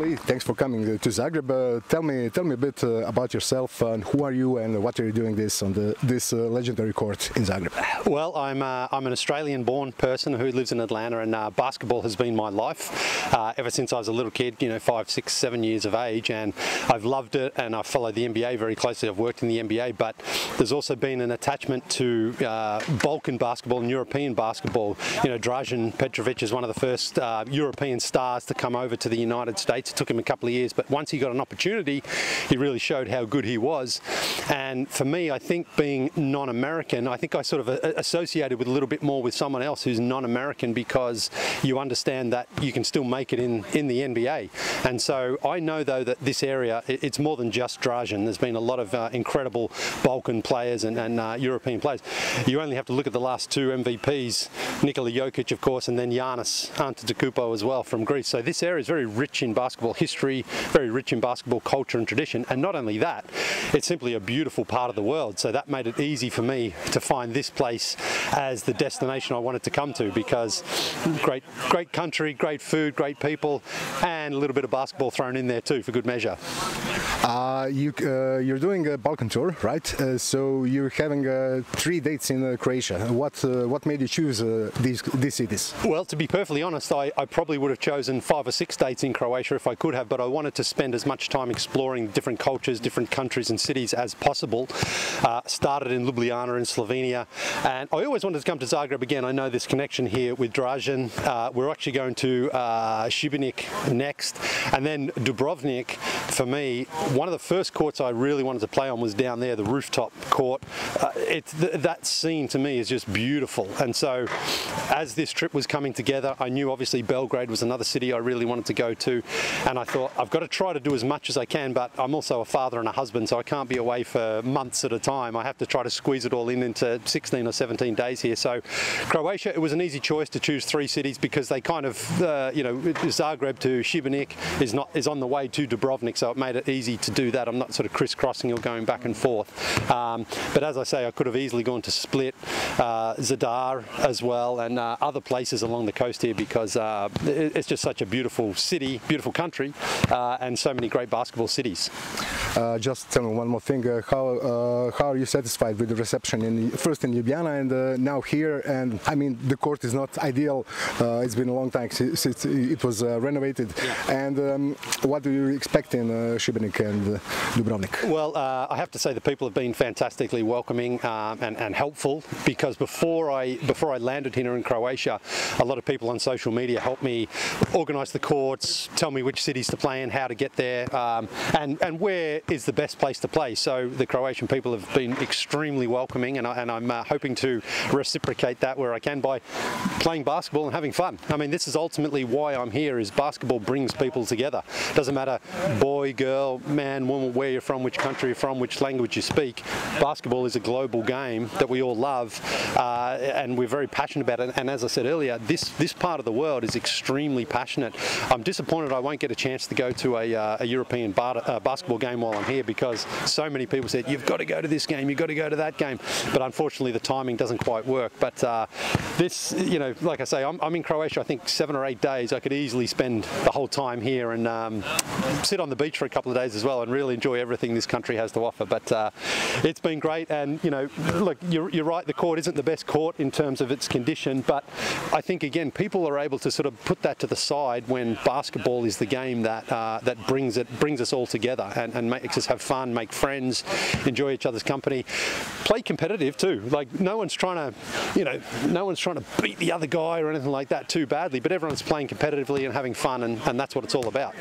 Leigh, thanks for coming to Zagreb. Tell me a bit about yourself and who are you and what are you doing on this legendary court in Zagreb? Well, I'm an Australian-born person who lives in Atlanta, and basketball has been my life ever since I was a little kid, 5, 6, 7 years of age, and I've loved it, and I followed the NBA very closely. I've worked in the NBA, but there's also been an attachment to Balkan basketball and European basketball. Dražen Petrovic is one of the first European stars to come over to the United States. It took him a couple of years, but once he got an opportunity, he really showed how good he was. And for me, I think being non-American, I think I sort of associated with a little bit more with someone else who's non-American, because you understand that you can still make it in the NBA. And so I know, though, that this area, it's more than just Dražen. There's been a lot of incredible Balkan players and European players. You only have to look at the last two MVPs, Nikola Jokic, of course, and then Giannis Antetokounmpo as well from Greece. So this area is very rich in basketball history, very rich in basketball culture and tradition. And not only that, it's simply a beautiful part of the world. So that made it easy for me to find this place as the destination I wanted to come to, because great country, great food, great people, and a little bit of basketball thrown in there too for good measure. You're doing a Balkan tour, right? So you're having 3 dates in Croatia. What made you choose these cities? Well, to be perfectly honest, I probably would have chosen 5 or 6 dates in Croatia if I could have, but I wanted to spend as much time exploring different cultures, different countries and cities as possible. Started in Ljubljana in Slovenia, and I always wanted to come to Zagreb again. I know this connection here with Dražen. We're actually going to Šibenik next, and then Dubrovnik. For me, one of the first courts I really wanted to play on was down there, the rooftop court. That scene to me is just beautiful, and so as this trip was coming together, I knew obviously Belgrade was another city I really wanted to go to, and I thought I've got to try to do as much as I can, but I'm also a father and a husband, so I can't be away for months at a time. I have to try to squeeze it all into 16 or 17 days here. So Croatia, it was an easy choice to choose 3 cities, because they kind of, Zagreb to Šibenik is on the way to Dubrovnik, so it made it easy to do that. I'm not sort of crisscrossing or going back and forth. But as I say, I could have easily gone to Split, Zadar as well, and other places along the coast here, because it's just such a beautiful city, beautiful country, and so many great basketball cities. Just tell me one more thing. How are you satisfied with the reception first in Ljubljana and now here? And I mean, the court is not ideal. It's been a long time since it was renovated. Yeah. And what do you expect in Šibenik and Dubrovnik? Well, I have to say the people have been fantastically welcoming and helpful, because before I landed here in Croatia, a lot of people on social media helped me organise the courts, tell me which cities to play in, how to get there, and where is the best place to play. So the Croatian people have been extremely welcoming, and I'm hoping to reciprocate that where I can by playing basketball and having fun. I mean, this is ultimately why I'm here, is basketball brings people together. Doesn't matter boy, girl, man, woman, where you're from, which country you're from, which language you speak. Basketball is a global game that we all love, and we're very passionate about it. And as I said earlier, this part of the world is extremely passionate. I'm disappointed I won't get a chance to go to a European basketball game while I'm here, because so many people said, you've got to go to this game, you've got to go to that game. But unfortunately, the timing doesn't quite work. But this, like I say, I'm in Croatia, I think 7 or 8 days. I could easily spend the whole time here and sit on the beach for a couple of days as well, and really enjoy everything this country has to offer. But it's been great, and look, you're right, the court isn't the best court in terms of its condition, but I think again people are able to sort of put that to the side when basketball is the game that brings us all together and makes us have fun, make friends, enjoy each other's company, play competitive too. Like no one's trying to beat the other guy or anything like that too badly, but everyone's playing competitively and having fun, and that's what it's all about.